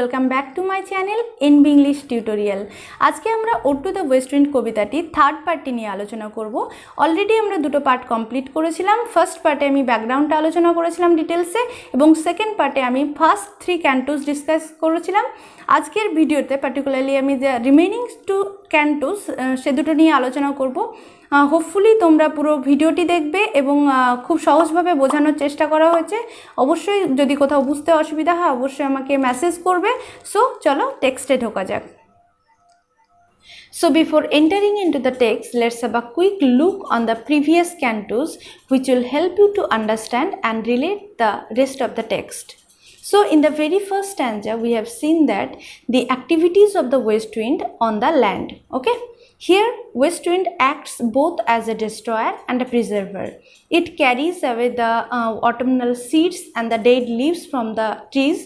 Welcome back to my channel NB English tutorial. আজকে আমরা ode to the west wind কবিতাটি third পার্টটি নিয়ে আলোচনা করব। অলরেডি আমরা দুটো পার্ট কমপ্লিট করেছিলাম। ফার্স্ট পার্টে আমি ব্যাকগ্রাউন্ডটা আলোচনা করেছিলাম ডিটেলসে, এবং সেকেন্ড পার্টে আমি ফার্স্ট 3 ক্যান্টোস ডিসকাস করেছিলাম। আজকের ভিডিওতে পার্টিকুলারলি আমি যে রিমেইনিং 2 ক্যান্টোস সে দুটো নিয়ে আলোচনা করব। হোপফুলি তোমরা পুরো ভিডিওটি দেখবে এবং খুব সহজভাবে বোঝানোর চেষ্টা করা হয়েছে। অবশ্যই যদি কোথাও বুঝতে অসুবিধা হয় অবশ্যই আমাকে মেসেজ করবে। সো চলো টেক্সটে ঢোকা যাক। So before entering into the text, let's have a quick look on the previous cantos which will help you to understand and relate the rest of the text. So in the very first stanza we have seen that the activities of the west wind on the land. Okay, here west wind acts both as a destroyer and a preserver. It carries away the autumnal seeds and the dead leaves from the trees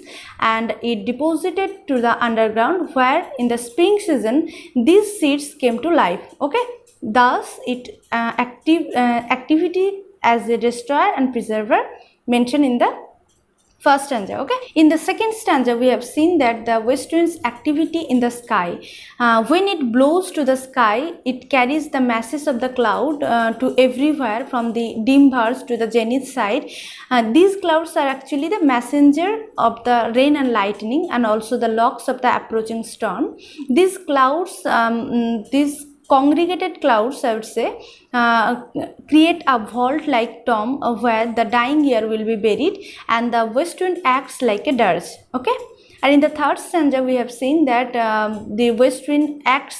and it deposited to the underground, where in the spring season these seeds came to life. Okay, thus it activity as a destroyer and preserver mentioned in the first stanza. Okay, in the second stanza we have seen that the west wind's activity in the sky, when it blows to the sky it carries the masses of the cloud to everywhere from the dim verse to the zenith side. These clouds are actually the messenger of the rain and lightning and also the locks of the approaching storm. These clouds these congregated clouds, I would say, create a vault like tomb where the dying year will be buried, and the west wind acts like a dirge. Okay, and in the third stanza we have seen that the west wind acts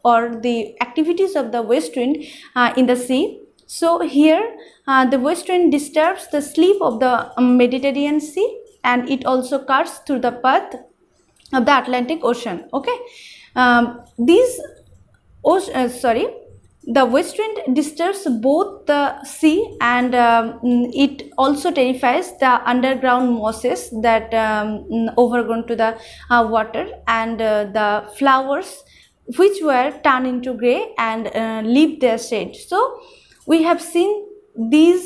or the activities of the west wind in the sea. So here the west wind disturbs the sleep of the Mediterranean Sea, and it also cuts through the path of the Atlantic Ocean. Okay, the west wind disturbs both the sea and it also terrifies the underground mosses that overgrown to the water, and the flowers which were turned into grey and leave their shade. So we have seen these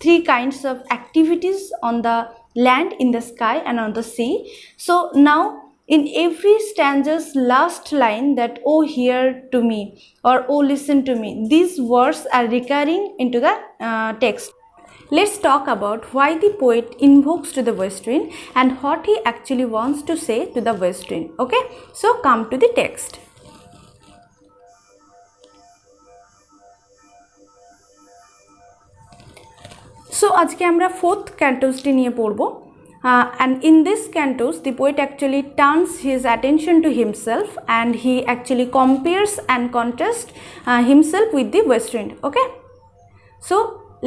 3 kinds of activities on the land, in the sky and on the sea. So now in every stanza's last line, that "oh hear to me" or "oh listen to me," these words are recurring into the text. Let's talk about why the poet invokes to the west wind and what he actually wants to say to the west wind. Okay, so come to the text. So আজকে আমরা 4th ক্যান্টোসটি নিয়ে পড়ব। And in this cantos the poet actually turns his attention to himself and he actually compares and contrasts himself with the west wind. Okay, so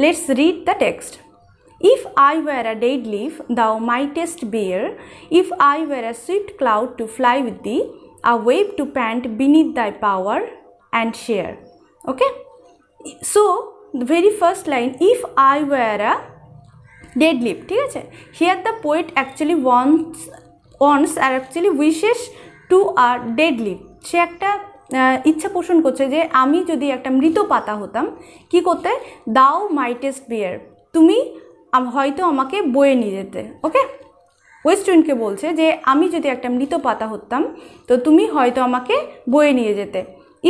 let's read the text. If I were a dead leaf thou mightest bear, if I were a swift cloud to fly with thee, a wave to pant beneath thy power and share. Okay, so the very first line, if I were a dead leaf, ঠিক আছে, here the poet actually wants R actually wishes to a dead leaf. সে একটা ইচ্ছা পোষণ করছে যে আমি যদি একটা মৃত পাতা হতাম কি করতে, thou mightest bear, তুমি হয়তো আমাকে বয়ে নিয়ে যেতে। ওকে, ওয়েস্ট উইন্ডকে বলছে যে আমি যদি একটা মৃত পাতা হতাম তো তুমি হয়তো আমাকে বয়ে নিয়ে যেতে।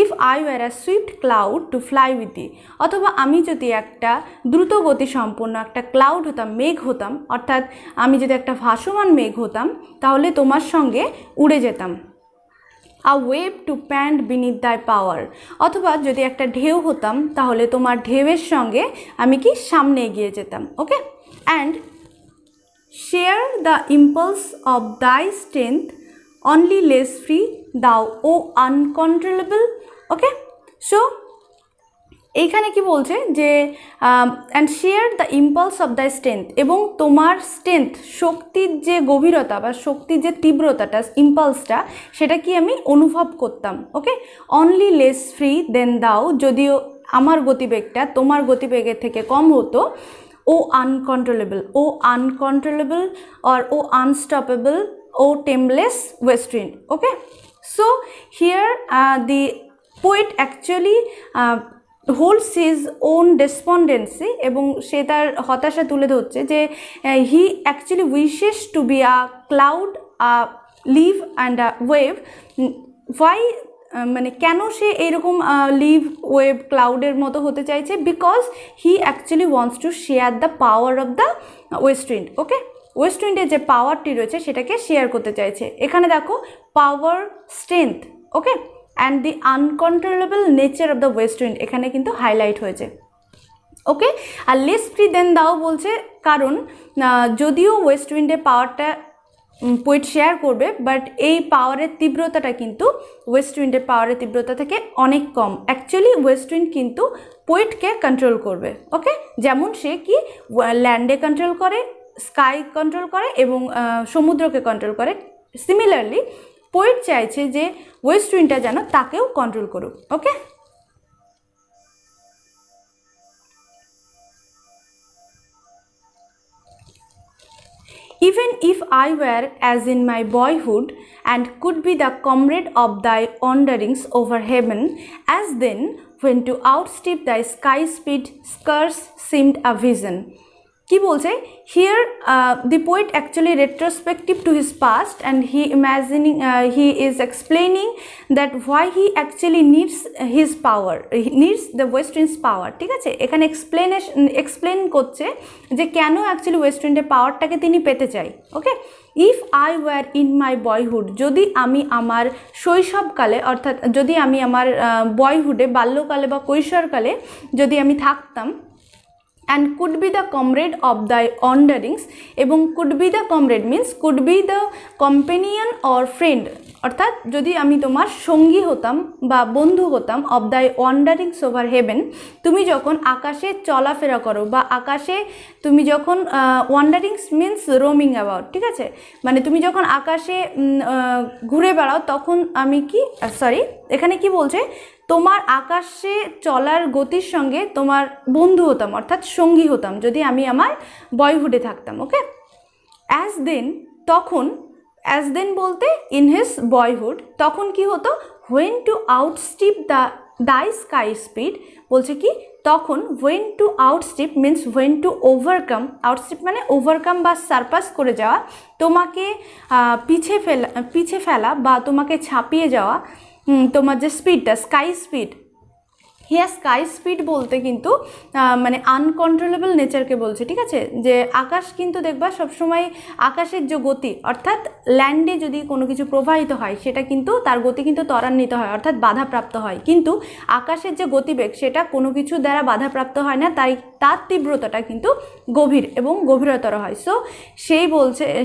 If I were a Swift cloud to fly with the, অথবা আমি যদি একটা দ্রুত গতি সম্পন্ন একটা ক্লাউড হতাম, মেঘ হতাম, অর্থাৎ আমি যদি একটা ভাসমান মেঘ হতাম তাহলে তোমার সঙ্গে উড়ে যেতাম। আ ওয়েভ টু প্যান্ট বিনিথ দাই পাওয়ার, অথবা যদি একটা ঢেউ হতাম তাহলে তোমার ঢেউয়ের সঙ্গে আমি কি সামনে এগিয়ে যেতাম। Okay, and share the impulse of thy strength only less free thou o uncontrollable. Okay, so এইখানে কি বলছে যে and share the impulse of the strength, এবং তোমার স্ট্রেংথ শক্তির যে গভীরতা বা শক্তির যে তীব্রতাটা, ইম্পালসটা, সেটা কি আমি অনুভব করতাম। Okay, only less free than thou, যদিও আমার গতিবেগটা তোমার গতিবেগের থেকে কম হতো। O uncontrollable, O uncontrollable or O unstoppable, O tameless west wind. Okay, so here the poet actually holds his own despondency এবং সে তার হতাশা তুলে ধরছে যে he actually wishes to be a cloud, a leaf and wave, why মানে কেন সে এইরকম leave wave ক্লাউডের মতো হতে চাইছে? Because he actually wants to share the power of the west wind. Okay, west উইন্ডের যে পাওয়ারটি রয়েছে সেটাকে শেয়ার করতে চাইছে। এখানে দেখো power, strength, okay, and the uncontrollable nature of the west wind এখানে কিন্তু হাইলাইট হয়েছে। ওকে, আর লেস ফ্রি দেন দাও বলছে, কারণ যদিও ওয়েস্ট উইন্ডের পাওয়ারটা পোয়েট শেয়ার করবে, বাট এই পাওয়ারের তীব্রতাটা কিন্তু ওয়েস্ট উইন্ডের পাওয়ারের তীব্রতা থেকে অনেক কম। অ্যাকচুয়ালি ওয়েস্ট উইন্ড কিন্তু পোয়েটকে কন্ট্রোল করবে। ওকে, যেমন সে কি ল্যান্ডে কন্ট্রোল করে, স্কাই কন্ট্রোল করে এবং সমুদ্রকে কন্ট্রোল করে, সিমিলারলি পোয়েট চাইছে যে ওয়েস্ট উইন্ডটা যেন তাকেও কন্ট্রোল করুক। ওকে, even if I were as in my boyhood and could be the comrade of thy wanderings over heaven, as then when to outstrip thy sky speed scarce seemed a vision. কি বলছে here the poet actually retrospective to his past and he is explaining that why he actually needs his power, he needs the west wind's power। ঠিক আছে, এখানে explain করছে যে কেন actually West উইন্ডের পাওয়ারটাকে তিনি পেতে চাই। Okay, if I were in my boyhood, যদি আমি আমার শৈশবকালে, অর্থাৎ যদি আমি আমার বয়হুডে, বাল্যকালে বা কৈশোরকালে যদি আমি থাকতাম, and could be the comrade of thy wanderings, এবং could be the comrade means could be the companion or friend, অর্থাৎ যদি আমি তোমার সঙ্গী হতাম বা বন্ধু হতাম, of thy wanderings over heaven, তুমি যখন আকাশে চলাফেরা করো বা আকাশে তুমি যখন wanderings means roaming about, ঠিক আছে, মানে তুমি যখন আকাশে ঘুরে বেড়াও তখন আমি কি এখানে কি বলছে, তোমার আকাশে চলার গতির সঙ্গে তোমার বন্ধু হতাম, অর্থাৎ সঙ্গী হতাম যদি আমি আমার বয়হুডে থাকতাম। ওকে, অ্যাজ দেন, তখন, অ্যাজ দেন বলতে ইন হিজ বয়হুড, তখন কি হতো, হোয়েন টু আউটস্ট্রিপ দাই স্কাই স্পিড, বলছে কি তখন when to outstrip means when to overcome, outstrip মানে ওভারকাম বা সারপাস করে যাওয়া, তোমাকে পিছে ফেলা বা তোমাকে ছাপিয়ে যাওয়া, তোমার যে স্পিডটা স্কাই স্পিড, হিয়া স্কাই স্পিড বলতে কিন্তু মানে আনকন্ট্রোলেবল নেচারকে বলছে। ঠিক আছে, যে আকাশ কিন্তু দেখবা সবসময় আকাশের যে গতি, অর্থাৎ ল্যান্ডে যদি কোনো কিছু প্রবাহিত হয় সেটা কিন্তু তার গতি কিন্তু ত্বরান্বিত হয়, অর্থাৎ বাধাপ্রাপ্ত হয়, কিন্তু আকাশের যে গতিবেগ সেটা কোনো কিছু দ্বারা বাধাপ্রাপ্ত হয় না, তাই তার তীব্রতাটা কিন্তু গভীর এবং গভীরতর হয়। সো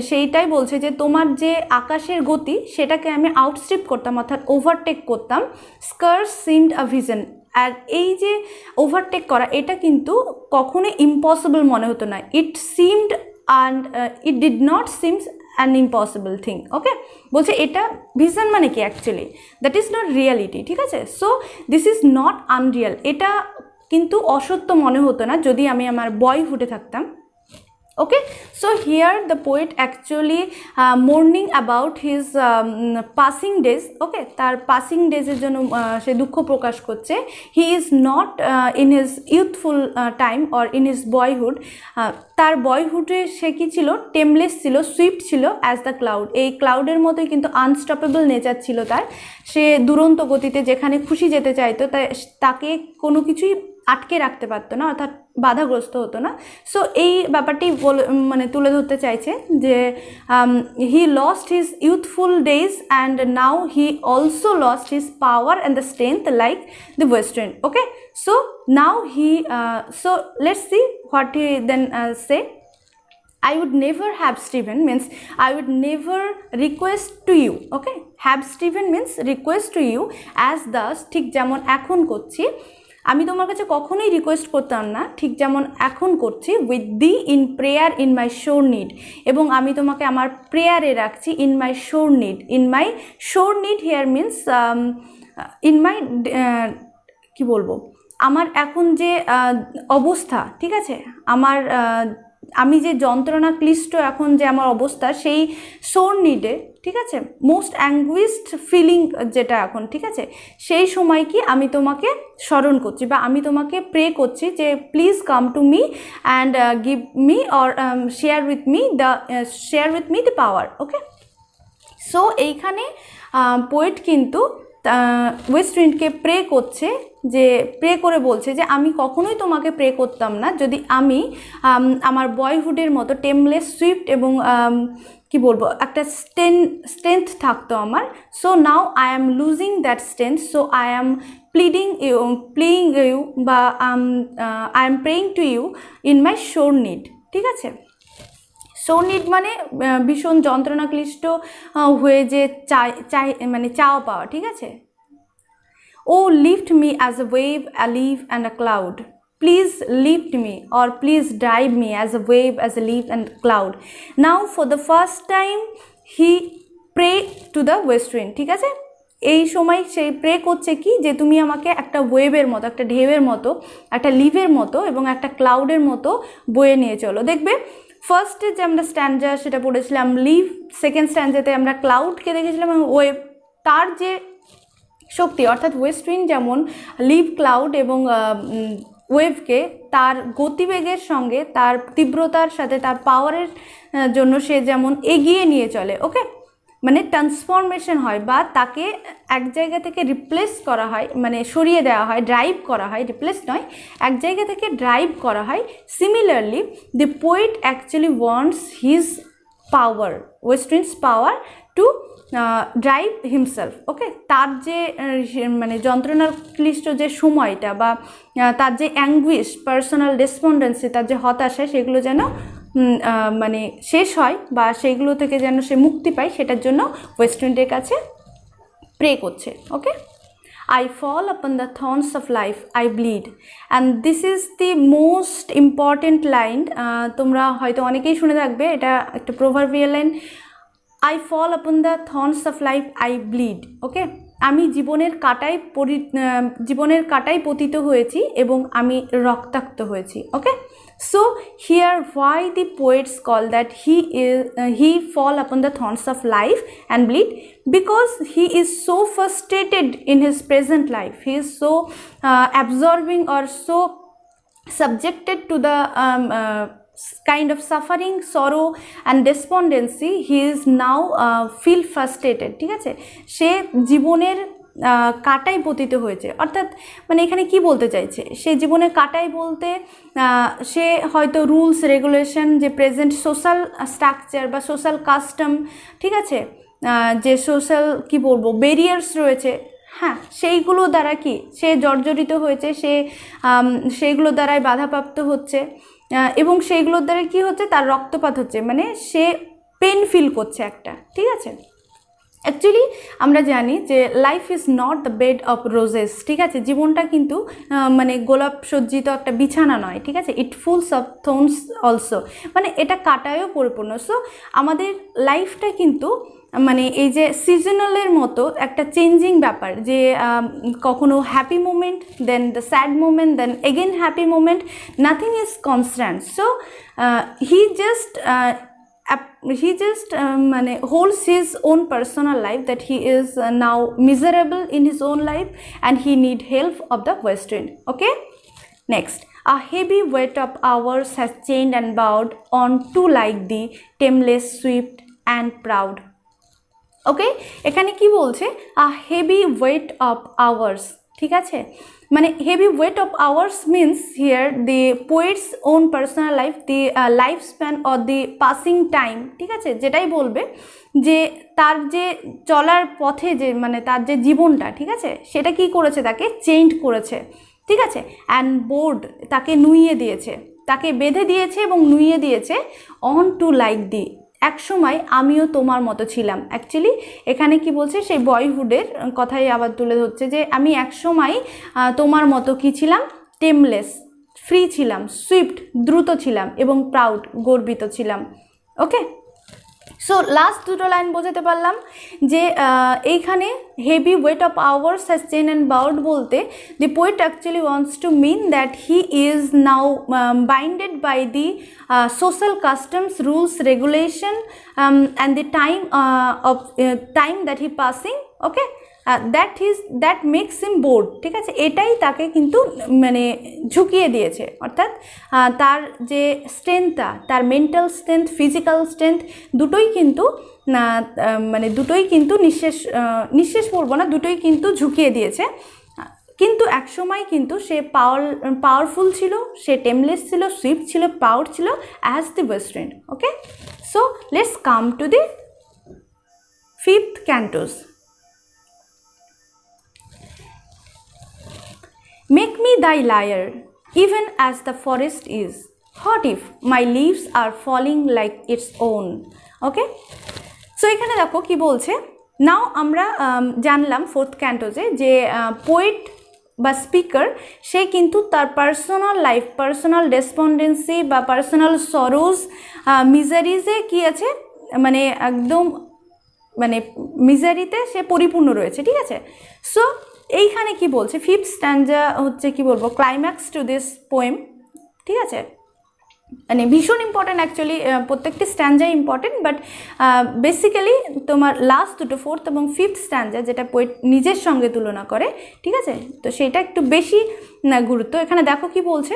সেইটাই বলছে যে তোমার যে আকাশের গতি সেটাকে আমি আউটস্ট্রিপ করতাম, অর্থাৎ ওভারটেক করতাম, স্কার্স সিমড আ ভিজন। আর এই যে ওভারটেক করা এটা কিন্তু কখনোই ইম্পসিবল মনে হতো না, it seemed and it did not seems an impossible thing. Okay, বলছে এটা ভিশন মানে কি actually that is not reality. ঠিক আছে, so this is not unreal, এটা কিন্তু অসত্য মনে হতো না যদি আমি আমার বয়হুডে থাকতাম। Okay, so here the poet actually mourning about his passing days. Okay, তার passing days এর জন্য সে দুঃখ প্রকাশ করছে। he is not in his youthful time or in his boyhood, তার বয়হুডে সে কি ছিল, টেমলেস ছিল, সুইফট ছিল অ্যাজ দ্য ক্লাউড, এই ক্লাউডের মতোই কিন্তু আনস্টপেবল নেচার ছিল তার, সে দুরন্ত গতিতে যেখানে খুশি যেতে চাইতো, তাকে কোনো কিছুই আটকে রাখতে পারতো না, অর্থাৎ বাধাগ্রস্ত হতো না। সো এই ব্যাপারটি মানে তুলে ধরতে চাইছে যে he lost his youthful days and now he also lost his power and the strength like the western. Okay, so now he so let's see what he then say. I would never have Stephen means I would never request to you. Okay, have Stephen means request to you as thus, ঠিক যেমন এখন করছি, আমি তোমার কাছে কখনোই request করতাম না, ঠিক যেমন এখন করছি, with the in prayer in my sore need, এবং আমি তোমাকে আমার প্রেয়ারে রাখছি, in my sore need, in my sore need here means in my কি বলবো, আমার এখন যে অবস্থা, ঠিক আছে, আমি যে যন্ত্রণা ক্লিষ্ট এখন যে আমার অবস্থা, সেই সোর নিডে, ঠিক আছে, মোস্ট অ্যাঙ্গুইশড ফিলিং যেটা এখন, ঠিক আছে, সেই সময় কি আমি তোমাকে স্মরণ করছি বা আমি তোমাকে প্রে করছি যে please come to me and give me or share with me the power. Okay, so এইখানে পোয়েট কিন্তু ওয়েস্ট উইন্ডকে প্রে করছে, যে প্রে করে বলছে যে আমি কখনোই তোমাকে প্রে করতাম না যদি আমি আমার বয়হুডের মতো টেমলেস, সুইফট এবং কি বলবো একটা স্ট্রেংথ থাকতো আমার। So now I am losing that strength, so I am pleading you বা I am praying to you in my sore need. ঠিক আছে, শোর নিড মানে ভীষণ যন্ত্রণাক্লিষ্ট হয়ে যে মানে চাওয়া পাওয়া। ঠিক আছে, Oh, lift me as a wave, a leaf and a cloud. Please lift me or please drive me as a wave, as a leaf and cloud. Now for the first time he pray to the west wind. ঠিক আছে, এই সময় সে pray করছে কি, যে তুমি আমাকে একটা ওয়েভের মতো, একটা ঢেউয়ের মতো, একটা লিভের মতো এবং একটা ক্লাউডের মতো বয়ে নিয়ে চলো। দেখবে ফার্স্টে যে আমরা স্ট্যান্ডা সেটা পড়েছিলাম লিভ, সেকেন্ড স্ট্যান্ডাতে আমরা ক্লাউডকে দেখেছিলাম এবং ওয়েভ। তার যে শক্তি, অর্থাৎ ওয়েস্ট উইন্ড যেমন লিভ, ক্লাউড এবং ওয়েভকে তার গতিবেগের সঙ্গে, তার তীব্রতার সাথে, তার পাওয়ারের জন্য সে যেমন এগিয়ে নিয়ে চলে। ওকে, মানে ট্রান্সফরমেশন হয় বা তাকে এক জায়গা থেকে রিপ্লেস করা হয়, মানে সরিয়ে দেওয়া হয়, ড্রাইভ করা হয়, রিপ্লেস নয়, এক জায়গা থেকে ড্রাইভ করা হয়। Similarly the poet actually wants his power, west winds power to drive himself. Okay, তার যে মানে যন্ত্রণার ক্লিষ্ট যে সময়টা বা তার যে অ্যাঙ্গুইশ, পার্সোনাল ডেসপন্ডেন্সি, তার যে হতাশা, সেগুলো যেন মানে শেষ হয় বা সেইগুলো থেকে যেন সে মুক্তি পায়, সেটার জন্য ওয়েস্ট উইন্ডের কাছে প্রে করছে। ওকে, I fall upon the thorns of life, I bleed, and this is the most important line. তোমরা হয়তো অনেকেই শুনে থাকবে, এটা একটা proverbial line. I fall upon the thorns of life, I bleed. Okay, আমি জীবনের কাঁটায় পতিত হয়েছি এবং আমি রক্তাক্ত হয়েছি। Okay, so here why the poets call that he fall upon the thorns of life and bleed, because he is so frustrated in his present life, he is so absorbing or so subjected to the kind of suffering, sorrow and despondency, he is now feel frustrated. ঠিক আছে, সে জীবনের কাটায় পতিত হয়েছে। অর্থাৎ মানে এখানে কি বলতে চাইছে, সে জীবনের কাটায় বলতে সে হয়তো রুলস রেগুলেশন, যে প্রেজেন্ট সোশ্যাল স্ট্রাকচার বা সোশ্যাল কাস্টম, ঠিক আছে, যে সোশ্যাল কি বলবো ব্যারিয়ার্স রয়েছে, হ্যাঁ, সেইগুলো দ্বারা কি সে জর্জরিত হয়েছে, সে সেইগুলো দ্বারাই বাধাপ্রাপ্ত হচ্ছে এবং সেইগুলোর দ্বারা কি হচ্ছে, তার রক্তপাত হচ্ছে, মানে সে পেন ফিল করছে একটা। ঠিক আছে, অ্যাকচুয়ালি আমরা জানি যে life is not the bed of roses. ঠিক আছে, জীবনটা কিন্তু মানে গোলাপ সজ্জিত একটা বিছানা নয়। ঠিক আছে, ইট ফুলস অফ থর্নস অলসো, মানে এটা কাটায়ও পরিপূর্ণ। সো আমাদের লাইফটা কিন্তু মানে এই যে সিজনালের মতো একটা চেঞ্জিং ব্যাপার, যে কখনো happy moment, then the sad moment, then again happy moment, nothing is constant. So he just মানে holds his own personal life, that he is now miserable in his own life and he need help of the west wind. Okay, next, a heavy weight of hours has chained and bowed on to like the tameless, swift and proud. Okay, এখানে কি বলছে, a heavy weight of hours. ঠিক আছে, মানে heavy weight of hours means here the poet's own personal life, the life span or the passing time. ঠিক আছে, যেটাই বলবে যে তার যে চলার পথে যে মানে তার যে জীবনটা, ঠিক আছে, সেটা কি করেছে, তাকে চেঞ্জ করেছে। ঠিক আছে, অ্যান্ড বোর্ড, তাকে নুইয়ে দিয়েছে, তাকে বেঁধে দিয়েছে এবং নুইয়ে দিয়েছে অন টু লাইক দি, এক সময় আমিও তোমার মতো ছিলাম। অ্যাকচুয়ালি এখানে কি বলছে, সেই বয়হুডের কথাই আবার তুলে ধরছে, যে আমি এক সময় তোমার মতো কি ছিলাম, টেমলেস, ফ্রি ছিলাম, সুইফট, দ্রুত ছিলাম এবং প্রাউড, গর্বিত ছিলাম। ওকে, সো লাস্ট দুটো লাইন বোঝাতে পারলাম যে এইখানে heavy weight of hours has chain and bowed বলতে the poet actually wants to mean that he is now binded by the social customs, rules, regulation and the time that he passing. Okay, that makes him bored. ঠিক আছে, এটাই তাকে কিন্তু মানে ঝুঁকিয়ে দিয়েছে, অর্থাৎ তার যে স্ট্রেংথটা, তার মেন্টাল স্ট্রেংথ, ফিজিক্যাল স্ট্রেংথ দুটোই কিন্তু মানে দুটোই কিন্তু নিঃশেষ পড়বো না, দুটোই কিন্তু ঝুঁকিয়ে দিয়েছে। কিন্তু একসময় কিন্তু সে পাওয়ারফুল ছিল, সে টেমলেস ছিল, সুইফট ছিল, প্রাউড ছিল as the west wind. Okay, so let's come to the 5th cantos. Make me thy lyre, even as the forest is. What if my leaves are falling like its own? Okay, so এখানে দেখো কি বলছে। নাও আমরা জানলাম 4th ক্যান্টোজে যে poet বা speaker সে কিন্তু তার পার্সোনাল লাইফ, পার্সোনাল ডেসপন্ডেন্সি বা পার্সোনাল সরোজ, মিজারিজে কি আছে, মানে একদম মানে মিজারিতে সে পরিপূর্ণ রয়েছে, ঠিক আছে। সো এইখানে কি বলছে, 5th স্ট্যান্জা হচ্ছে কি বলবো, ক্লাইম্যাক্স টু দিস পোয়েম, ঠিক আছে। মানে ভীষণ ইম্পর্টেন্ট অ্যাকচুয়ালি, প্রত্যেকটি স্ট্যান্জাই ইম্পর্টেন্ট, বাট বেসিক্যালি তোমার লাস্ট দুটো 4th এবং 5th স্ট্যান্জা যেটা পোয়েট নিজের সঙ্গে তুলনা করে, ঠিক আছে, তো সেটা একটু বেশি গুরুত্ব। এখানে দেখো কি বলছে,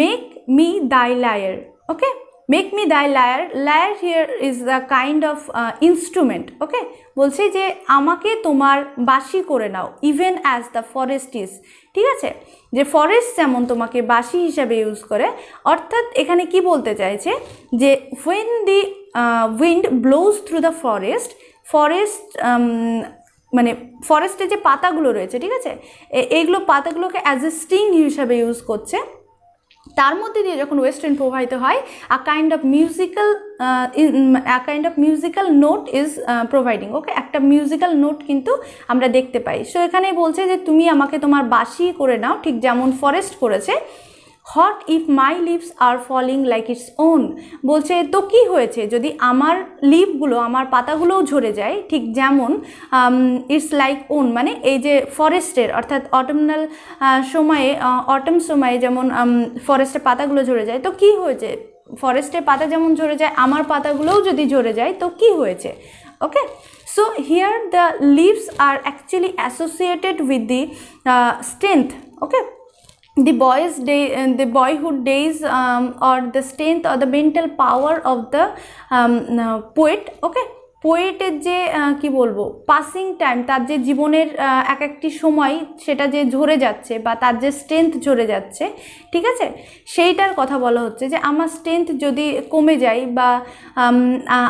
make me thy lyre. Okay, make me thy lyre, lyre here is the kind of instrument. Okay, বলছে যে আমাকে তোমার বাঁশি করে নাও, even as the forest is, ঠিক আছে, যে ফরেস্ট যেমন তোমাকে বাঁশি হিসাবে ইউজ করে, অর্থাৎ এখানে কি বলতে চাইছে যে when the wind blows through the forest, মানে ফরেস্টে যে পাতাগুলো রয়েছে, ঠিক আছে, এইগুলো পাতাগুলোকে অ্যাজ এ স্টিং হিসাবে ইউজ করছে, তার মধ্যে দিয়ে যখন ওয়েস্ট উইন্ড প্রবাহিত হয়, a kind of musical note is providing. Okay, একটা মিউজিক্যাল নোট কিন্তু আমরা দেখতে পাই। সো এখানে বলছে যে তুমি আমাকে তোমার বাঁশি করে নাও, ঠিক যেমন ফরেস্ট করেছে। What if my leaves are falling like its own, বলছে তো কি হয়েছে যদি আমার লিভগুলো, আমার পাতাগুলোও ঝরে যায়, ঠিক যেমন ইটস লাইক ওন, মানে এই যে ফরেস্টের, অর্থাৎ অটমনাল সময়ে, অটম সময়ে যেমন ফরেস্টের পাতাগুলো ঝরে যায়, তো কি হয়েছে, ফরেস্টের পাতা যেমন ঝরে যায়, আমার পাতাগুলোও যদি ঝরে যায় তো কি হয়েছে। ওকে, so here the leaves are actually associated with the strength, okay, the boyhood days, or the strength or the mental power of the poet. Okay, পোয়েটের যে কি বলবো পাসিং টাইম, তার যে জীবনের এক একটি সময় সেটা যে ঝরে যাচ্ছে বা তার যে স্ট্রেংথ ঝরে যাচ্ছে, ঠিক আছে, সেইটার কথা বলা হচ্ছে যে আমার স্ট্রেংথ যদি কমে যায় বা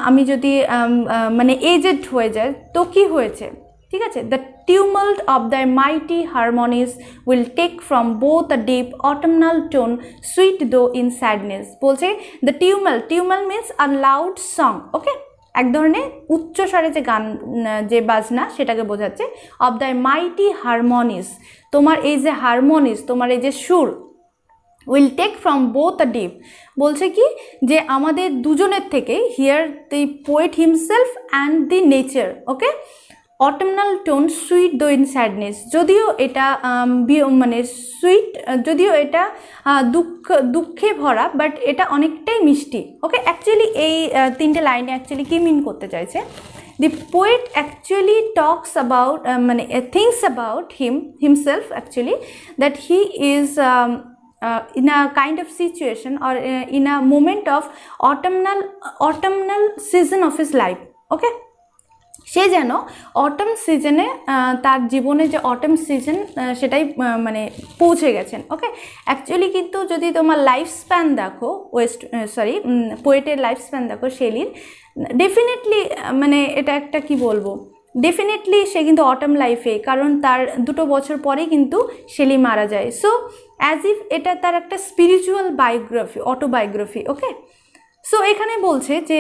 আমি যদি মানে এজেড হয়ে যায় তো কি হয়েছে, ঠিক আছে। The tumult of thy mighty harmonies will take from both a deep autumnal tone, sweet though in sadness. বলছে the tumult means a loud song. Okay, এক ধরনের উচ্চ স্বরে যে গান, যে বাজনা, সেটাকে বোঝাচ্ছে। of thy mighty harmonies, তোমার এই যে হারমোনিস, তোমার এই যে সুর, will take from both a deep, বলছে কি যে আমাদের দুজনের থেকে, here the poet himself and the nature. Okay, autumnal tone, sweet though in sadness, যদিও এটা মানে সুইট, যদিও এটা দুঃখে ভরা, বাট এটা অনেকটাই মিষ্টি। ওকে, অ্যাকচুয়ালি এই তিনটে লাইনে অ্যাকচুয়ালি কি মিন করতে চাইছে, the poet actually talks about, মানে thinks about himself actually, that he is in a kind of situation or in a moment of autumnal season of his life. Okay, সে যেন autumn সিজনে, তার জীবনে যে autumn season সেটাই মানে পৌঁছে গেছেন। ওকে, অ্যাকচুয়ালি কিন্তু যদি তোমার লাইফ স্প্যান দেখো, পোয়েটের লাইফ স্প্যান দেখো শেলির, ডেফিনেটলি মানে এটা একটা কি বলবো, ডেফিনেটলি সে কিন্তু অটম লাইফে, কারণ তার 2 বছর পরেই কিন্তু শেলি মারা যায়। সো অ্যাজ ইফ এটা তার একটা স্পিরিচুয়াল বায়োগ্রাফি, অটোবায়োগ্রাফি। ওকে, সো এখানে বলছে যে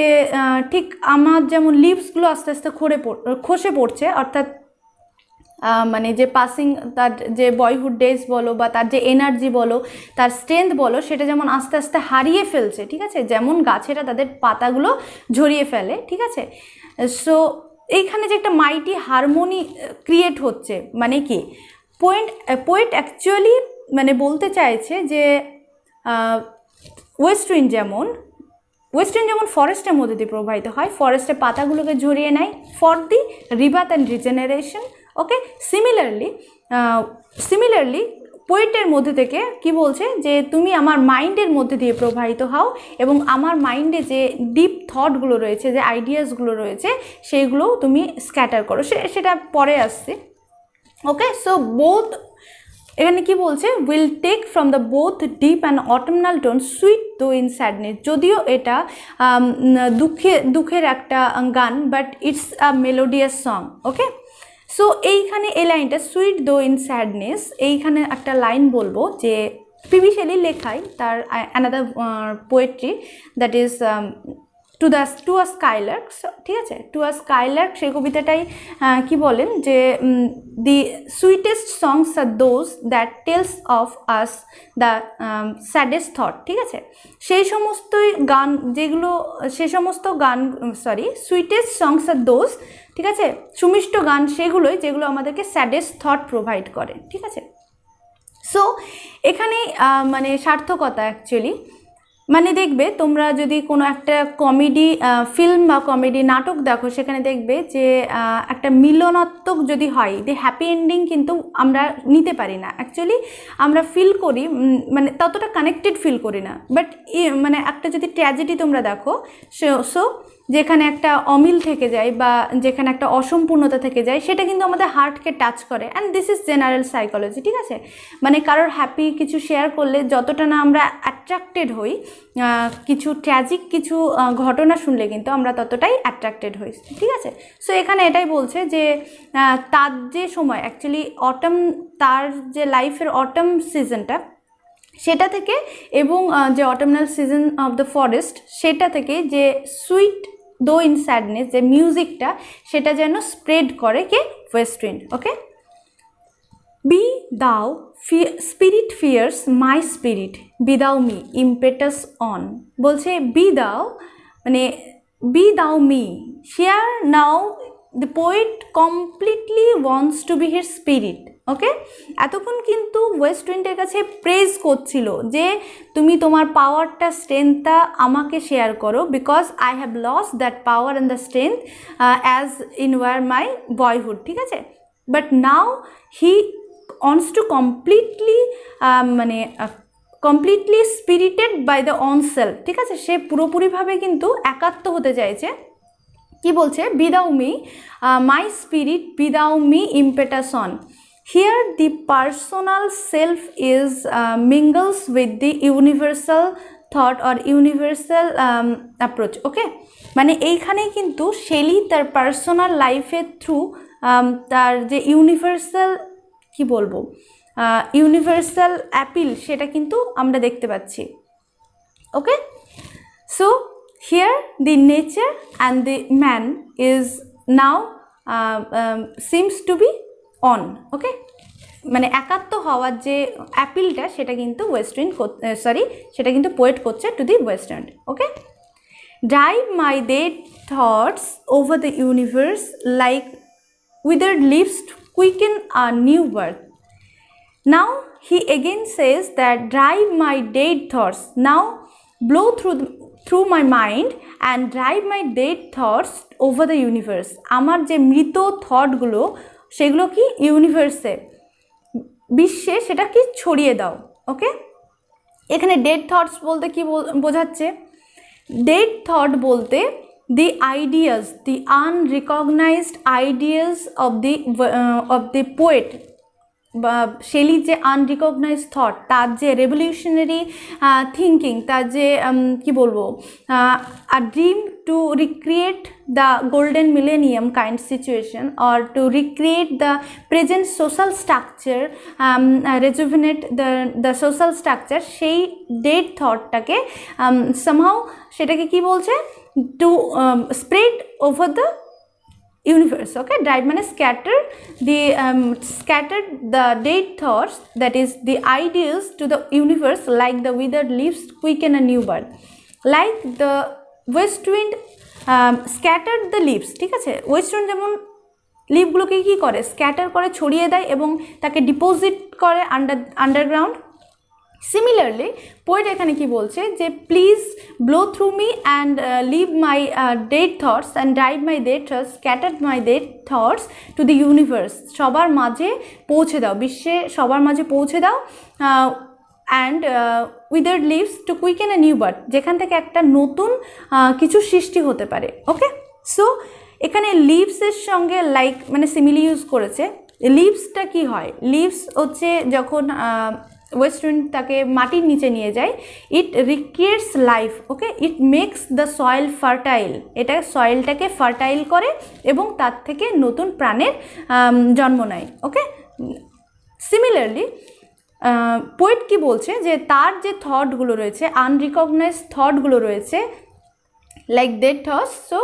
ঠিক আমার যেমন লিভসগুলো আস্তে আস্তে খসে পড়ছে, অর্থাৎ মানে যে পাসিং, তার যে বয়হুড ডেজ বলো বা তার যে এনার্জি বলো, তার স্ট্রেংথ বলো, সেটা যেমন আস্তে আস্তে হারিয়ে ফেলছে, ঠিক আছে, যেমন গাছেরা তাদের পাতাগুলো ঝরিয়ে ফেলে, ঠিক আছে। সো এইখানে যে একটা মাইটি হারমোনি ক্রিয়েট হচ্ছে, মানে কি পোয়েট অ্যাকচুয়ালি মানে বলতে চাইছে যে ওয়েস্ট উইন্ড যেমন ফরেস্টের মধ্যে দিয়ে প্রবাহিত হয়, ফরেস্টের পাতাগুলোকে ঝরিয়ে নেয় for the rebirth and regeneration. Okay, similarly পোয়েটের মধ্যে থেকে কি বলছে যে তুমি আমার মাইন্ডের মধ্যে দিয়ে প্রবাহিত হও এবং আমার মাইন্ডে যে ডিপ থটগুলো রয়েছে, যে আইডিয়াসগুলো রয়েছে, সেইগুলো তুমি স্ক্যাটার করো। সেটা পরে আসছে। ওকে, সো বোথ এখানে কি বলছে, will take from the both deep and autumnal tone sweet though in sadness. যদিও এটা দুঃখের একটা গান, but it's a melodious song. Okay, so এইখানে এই লাইনটা সুইট দো ইন স্যাডনেস, এইখানে একটা লাইন বলবো যে পিবি শেলি লেখায় তার another poetry that is to a Skylark. ঠিক আছে, টু আ স্কাইলার্ক, সেই কবিতাটাই কি বলেন যে the sweetest songs are those that tells of us the saddest thought. ঠিক আছে, সেই সমস্ত গান যেগুলো, সে সমস্ত গান, সুইটেস্ট সংস আর দোজ, ঠিক আছে, সুমিষ্ট গান সেগুলোই যেগুলো আমাদেরকে স্যাডেস্ট থট প্রোভাইড করে। ঠিক আছে, সো এখানে মানে সার্থকতা অ্যাকচুয়ালি, মানে দেখবে তোমরা যদি কোনো একটা কমেডি ফিল্ম বা কমেডি নাটক দেখো, সেখানে দেখবে যে একটা মিলনাত্মক যদি হয়, যে হ্যাপি এন্ডিং কিন্তু আমরা নিতে পারি না অ্যাকচুয়ালি, আমরা ফিল করি মানে ততটা কানেক্টেড ফিল করি না। বাট মানে একটা যদি ট্র্যাজেডি তোমরা দেখো, সো যেখানে একটা অমিল থেকে যায় বা যেখানে একটা অসম্পূর্ণতা থেকে যায়, সেটা কিন্তু আমাদের হার্টকে টাচ করে। And this is general psychology. ঠিক আছে, মানে কারোর হ্যাপি কিছু শেয়ার করলে যতটা না আমরা অ্যাট্রাক্টেড হই, কিছু ট্র্যাজিক কিছু ঘটনা শুনলে কিন্তু আমরা ততটাই অ্যাট্রাক্টেড হই। ঠিক আছে, সো এখানে এটাই বলছে যে তার যে সময় অ্যাকচুয়ালি অটম, তার যে লাইফের অটম সিজনটা, সেটা থেকে এবং যে অটোমনাল সিজন অফ দ্য ফরেস্ট, সেটা থেকে যে সুইট দো ইন স্যাডনেস যে মিউজিকটা, সেটা যেন স্প্রেড করে কে, west wind. Okay, be thou spirit fierce my spirit, be thou me impetuous one. বলছে বি দাও, মানে be thou me here now the poet completely wants to be here spirit. Okay, এতক্ষণ কিন্তু West উইন্ডের কাছে praise করছিল যে তুমি তোমার পাওয়ারটা, স্ট্রেংথটা আমাকে শেয়ার করো, because I have lost that power and the strength as in were my boyhood. ঠিক আছে, but now he wants to completely spirited by the own self। ঠিক আছে, সে পুরোপুরিভাবে কিন্তু একাত্ম হতে চাইছে। কি বলছে, be thou me my spirit, be thou me impetuous one. Here the personal self is mingles with the universal thought or universal approach. Okay, মানে এইখানেই কিন্তু শেলি তার পার্সোনাল লাইফের থ্রু তার যে ইউনিভার্সাল, কি বলবো, ইউনিভার্সাল অ্যাপিল, সেটা কিন্তু আমরা দেখতে পাচ্ছি। Okay, so here the nature and the man is now seems to be one. Okay, মানে একাত্ম হওয়ার যে অ্যাপিলটা, সেটা কিন্তু ওয়েস্ট উইন্ড, সেটা কিন্তু পোয়েট করছে to the west wind. Okay, drive my dead thoughts over the universe like withered leaves quicken a new birth. Now he again says that drive my dead thoughts, now blow through my mind and drive my dead thoughts over the universe. আমার যে মৃত থটগুলো, সেগুলো কি ইউনিভার্সে, বিশ্বে সেটা কি ছড়িয়ে দাও। ওকে, এখানে ডেড থটস বলতে কি বোঝাচ্ছে, ডেড থট বলতে the ideas, the unrecognized ideas of the poet, বা শেলির যে আনরিকগনাইজ থট, তার যে রেভলিউশনারি থিঙ্কিং, তার যে কি বলবো, a dream to recreate the golden millennium kind situation or to recreate the present social structure, rejuvenate the social structure, সেই dead থটটাকে সামহাউ সেটাকে কি বলছে, to spread over the universe. Okay, drive মানে scattered the dead thoughts, that is the ideas, to the universe like the withered leaves quicken a new birth, like the west wind scattered the leaves। ঠিক আছে, West wind যেমন লিভগুলোকে কী করে, scatter করে, ছড়িয়ে দেয় এবং তাকে ডিপোজিট করে আন্ডারগ্রাউন্ড। সিমিলারলি পোয়েট এখানে কি বলছে যে please blow through me and leave my dead thoughts and drive my dead thoughts scatter my dead thoughts to the universe, সবার মাঝে পৌঁছে দাও, বিশ্বে সবার মাঝে পৌঁছে দাও, and wither leaves to quicken a new birth, যেখান থেকে একটা নতুন কিছু সৃষ্টি হতে পারে। ওকে, সো এখানে লিভসের সঙ্গে লাইক মানে সিমিলি ইউজ করেছে। লিভসটা কি হয়, লিভস হচ্ছে যখন ওয়েস্ট উইন্ড তাকে মাটির নিচে নিয়ে যায়, it recreates life, okay, it makes the soil fertile, এটা সয়েলটাকে ফার্টাইল করে এবং তার থেকে নতুন প্রাণের জন্ম নেয়। ওকে, সিমিলারলি পোয়েট কি বলছে যে তার যে থটগুলো রয়েছে, আনরিকগনাইজড থটগুলো রয়েছে লাইক ডেড থটস, সো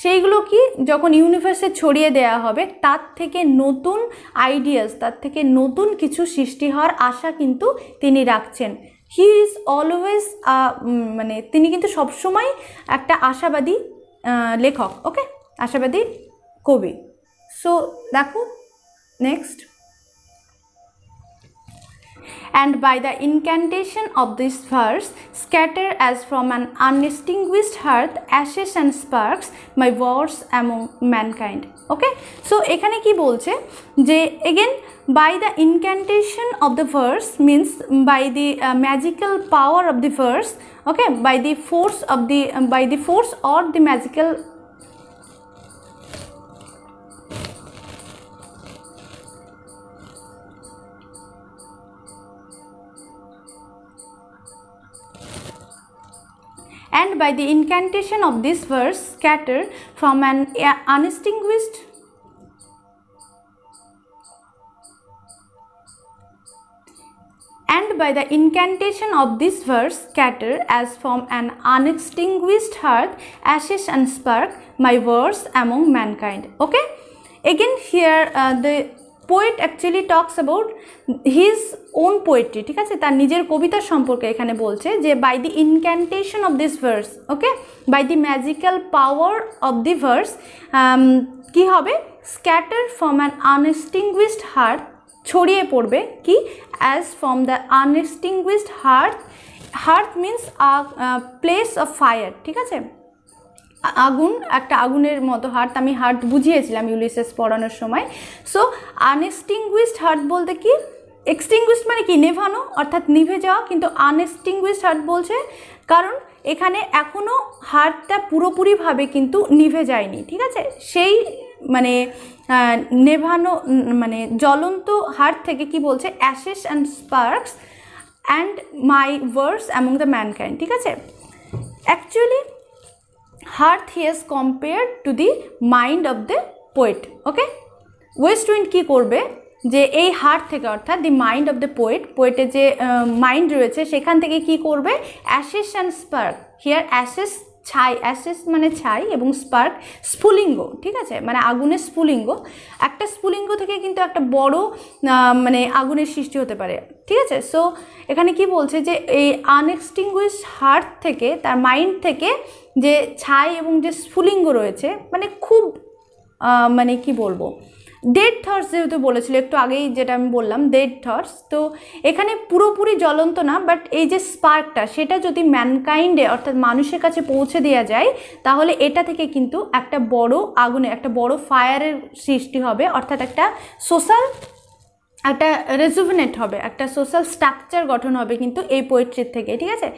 সেইগুলো কি যখন ইউনিভার্সে ছড়িয়ে দেওয়া হবে তার থেকে নতুন আইডিয়াস, তার থেকে নতুন কিছু সৃষ্টি হওয়ার আশা কিন্তু তিনি রাখছেন। হি ইজ অলওয়েজ মানে তিনি কিন্তু সবসময় একটা আশাবাদী লেখক, ওকে, আশাবাদী কবি। সো দেখো next, and by the incantation of this verse, scatter as from an unextinguished hearth ashes and sparks my words among mankind. Okay, so এখানে কি বলছে যে again by the incantation of the verse means by the magical power of the verse, okay, by the force of the by the force or the magical and by the incantation of this verse scatter from an unextinguished and by the incantation of this verse scatter as from an unextinguished hearth ashes and spark my words among mankind. Okay, again here the poet actually talks about his own poetry, ঠিক আছে, তার নিজের কবিতার সম্পর্কে এখানে বলছে যে by the incantation of this verse, okay, by the magical power of the verse কি হবে, scatter from an unextinguished heart, ছড়িয়ে পড়বে কি, as from the unextinguished hearth, hearth means a place of fire, ঠিক আছে, আগুন, একটা আগুনের মতো হার্ট, আমি হার্ট বুঝিয়েছিলাম ইউলিসেস পড়ানোর সময়। সো আনএক্সটিংগুইশড হার্ট বলতে কি, এক্সটিংগুইশড মানে কি নেভানো অর্থাৎ নিভে যাওয়া, কিন্তু আনএক্সটিংগুইশড হার্ট বলছে কারণ এখানে এখনও হার্টটা পুরোপুরিভাবে কিন্তু নিভে যায়নি, ঠিক আছে, সেই মানে নেভানো মানে জ্বলন্ত হার্ট থেকে কি বলছে, Ashes and sparks and my words among the mankind, ঠিক আছে। Actually hearth he has compared to the mind of the poet. Okay, west wind কী করবে যে এই হার্ট থেকে অর্থাৎ the mind of the poet, পোয়েটের যে মাইন্ড রয়েছে সেখান থেকে কি করবে, ashes and spark, here ashes ছাই, অ্যাশেস মানে ছাই এবং স্পার্ক স্ফুলিঙ্গ, ঠিক আছে, মানে আগুনের স্ফুলিঙ্গ, একটা স্ফুলিঙ্গ থেকে কিন্তু একটা বড় মানে আগুনের সৃষ্টি হতে পারে, ঠিক আছে। সো এখানে কি বলছে যে এই আনএক্সটিংগুইশ হার্ট থেকে, তার মাইন্ড থেকে যে ছাই এবং যে স্ফুলিঙ্গ রয়েছে, মানে খুব মানে কি বলবো, ডেড থটস যেহেতু বলেছিল একটু আগেই, যেটা আমি বললাম ডেড থটস, তো এখানে পুরোপুরি জ্বলন্ত না, বাট এই যে স্পার্কটা সেটা যদি ম্যানকাইন্ডে অর্থাৎ মানুষের কাছে পৌঁছে দেওয়া যায় তাহলে এটা থেকে কিন্তু একটা বড় আগুনে, একটা বড় ফায়ারের সৃষ্টি হবে, অর্থাৎ একটা সোশ্যাল একটা রেজুভিনেট হবে, একটা সোশ্যাল স্ট্রাকচার গঠন হবে কিন্তু এই পোয়েট্রির থেকে, ঠিক আছে,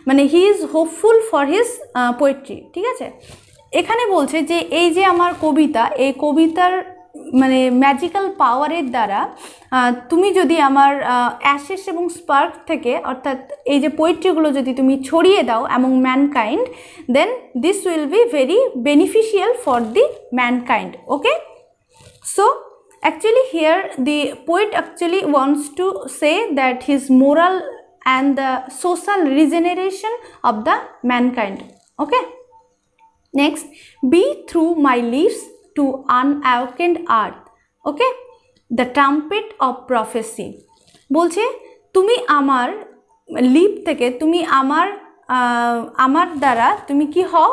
মানে he is hopeful for his poetry, ঠিক আছে। এখানে বলছে যে এই যে আমার কবিতা, এই কবিতার মানে ম্যাজিক্যাল পাওয়ারের দ্বারা তুমি যদি আমার অ্যাশেস এবং স্পার্ক থেকে অর্থাৎ এই যে পোয়েট্রিগুলো যদি তুমি ছড়িয়ে দাও among mankind, then this will be very beneficial for the mankind. Okay, so actually here the poet actually wants to say that his moral and the social regeneration of the mankind. Okay, next, be through my lips to unawakened earth, okay, the trumpet of prophecy, বলছে তুমি আমার lip থেকে, তুমি আমার দ্বারা তুমি কি হও,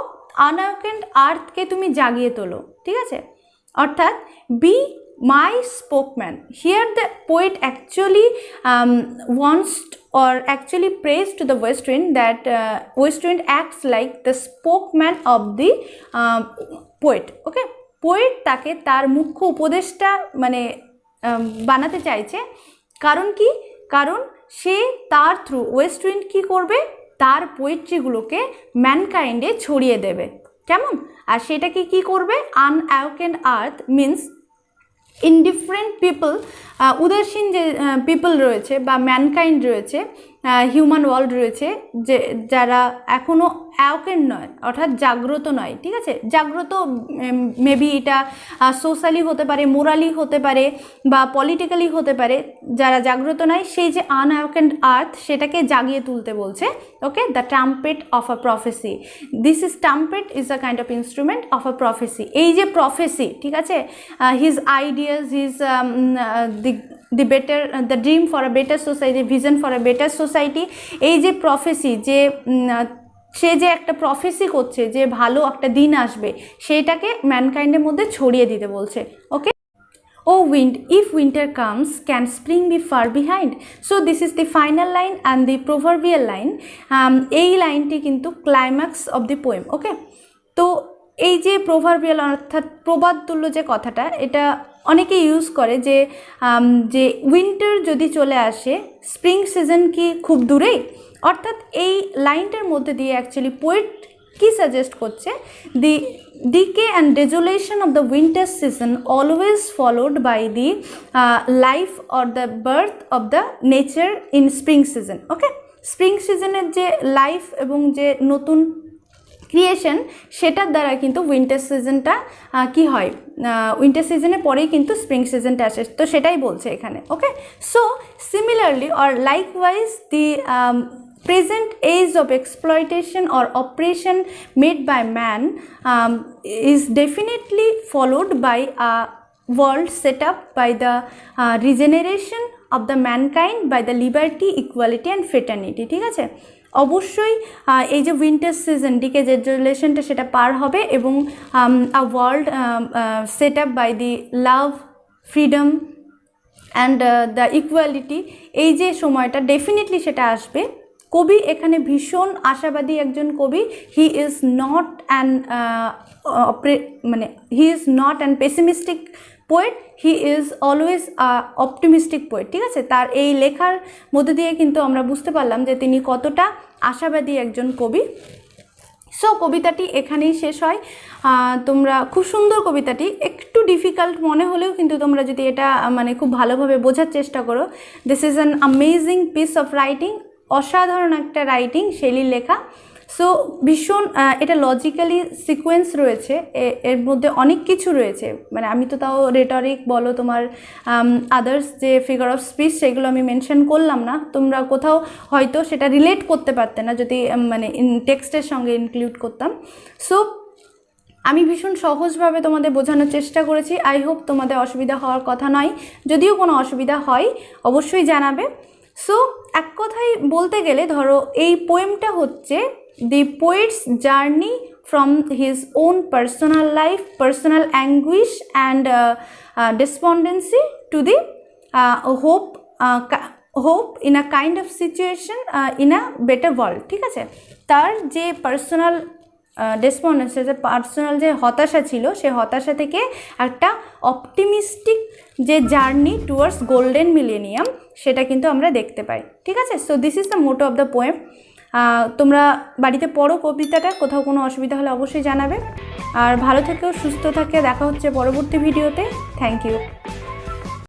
আনঅ্যাওয়েকেন্ড আর্থকে তুমি জাগিয়ে তোলো, ঠিক আছে, অর্থাৎ B my spokesman. Here the poet actually wants or actually prays to the west wind that west wind acts like the spokesman of the poet. Okay, poet তাকে তার মুখ্য উপদেষ্টা মানে বানাতে চাইছে। কারণ কি? কারণ সে তার থ্রু ওয়েস্ট উইন্ড কী করবে, তার পোয়েট্রিগুলোকে ম্যানকাইন্ডে ছড়িয়ে দেবে। কেমন? আর সেটাকে কি করবে? আনঅ্যাওকেন্ড আর্থ মিন্স ইনডিফারেন্ট পিপল, উদাসীন যে পিপল রয়েছে বা ম্যানকাইন্ড রয়েছে, হিউম্যান ওয়ার্ল্ড রয়েছে, যে যারা এখনও অ্যাওকেন্ড নয় অর্থাৎ জাগ্রত নয়, ঠিক আছে? জাগ্রত মেবি এটা সোশ্যালি হতে পারে, মোরালি হতে পারে বা পলিটিক্যালি হতে পারে। যারা জাগ্রত নয় সেই যে আনঅ্যাওকেন্ড আর্থ সেটাকে জাগিয়ে তুলতে বলছে। Okay, the trumpet of a prophecy, this is trumpet is a kind of instrument of a prophecy. এই যে প্রফেসি, ঠিক আছে, his ideas, his the better, the dream for a better society, vision for a better society, এই যে প্রফেসি, যে সে যে একটা প্রফেসি করছে যে ভালো একটা দিন আসবে, সেইটাকে ম্যানকাইন্ডের মধ্যে ছড়িয়ে দিতে বলছে। Okay, O wind, if winter comes can spring be far behind. So this is the final line and the proverbial line. এই লাইনটি কিন্তু climax of the poem. Okay, তো এই যে প্রোভার্বিয়াল অর্থাৎ প্রবাদ তুল্য যে কথাটা, এটা অনেকে ইউজ করে যে যে উইন্টার যদি চলে আসে, স্প্রিং সিজন কি খুব দূরেই? অর্থাৎ এই লাইনটার মধ্যে দিয়ে অ্যাকচুয়ালি পোয়েট কি সাজেস্ট করছে, দি decay and desolation of the winter season always followed by the life or the birth of the nature in spring season. Okay, spring সিজনের যে লাইফ এবং যে নতুন ক্রিয়েশন, সেটার দ্বারা কিন্তু উইন্টার সিজনটা কি হয়, উইন্টার সিজনের পরেই কিন্তু স্প্রিং সিজনটা আসে। তো সেটাই বলছে এখানে। Okay, so similarly or likewise the present age of exploitation or oppression made by man is definitely followed by a world set up by the regeneration of the mankind by the liberty, equality and fraternity। ঠিক আছে, অবশ্যই এই যে winter season, decay যে রিলেশনটা সেটা পার হবে এবং a world set up by the love, freedom and the equality, এই যে সময়টা ডেফিনেটলি সেটা আসবে। কবি এখানে ভীষণ আশাবাদী একজন কবি। হি ইজ নট অ্যান মানে he is not an pessimistic poet, he is always optimistic poet. ঠিক আছে, তার এই লেখার মধ্যে দিয়ে কিন্তু আমরা বুঝতে পারলাম যে তিনি কতটা আশাবাদী একজন কবি। সো কবিতাটি এখানেই শেষ হয়। তোমরা খুব সুন্দর, কবিতাটি একটু ডিফিকাল্ট মনে হলেও কিন্তু তোমরা যদি এটা মানে খুব ভালোভাবে বোঝার চেষ্টা করো, this is an amazing piece of writing, অসাধারণ একটা রাইটিং শৈলীর লেখা। সো ভীষণ এটা লজিক্যালি সিকোয়েন্স রয়েছে, এর মধ্যে অনেক কিছু রয়েছে। মানে আমি তো তাও রেটরিক বলো, তোমার আদার্স যে ফিগার অফ স্পিচ, সেগুলো আমি মেনশন করলাম না। তোমরা কোথাও হয়তো সেটা রিলেট করতে পারতে না যদি মানে টেক্সটের সঙ্গে ইনক্লুড করতাম। সো আমি ভীষণ সহজভাবে তোমাদের বোঝানোর চেষ্টা করেছি। আই হোপ তোমাদের অসুবিধা হওয়ার কথা নয়। যদিও কোনো অসুবিধা হয় অবশ্যই জানাবে। সো এক কথায় বলতে গেলে ধরো এই পোয়েমটা হচ্ছে the poet's journey from his own personal life, personal anguish and despondency to the hope in a kind of situation in a better world. ঠিক আছে, তার যে পার্সোনাল ডেসপন্ডেন্সি, যে পার্সোনাল যে হতাশা ছিল, সে হতাশা থেকে একটা অপটিমিস্টিক যে জার্নি টুয়ার্ডস গোল্ডেন মিলেনিয়াম, সেটা কিন্তু আমরা দেখতে পাই। ঠিক আছে, so this is the motto of the poem. তোমরা বাড়িতে পড়ো কবিতাটা, কোথাও কোনো অসুবিধা হলে অবশ্যই জানাবে। আর ভালো থেকো, সুস্থ থাকে, দেখা হচ্ছে পরবর্তী ভিডিওতে। Thank you.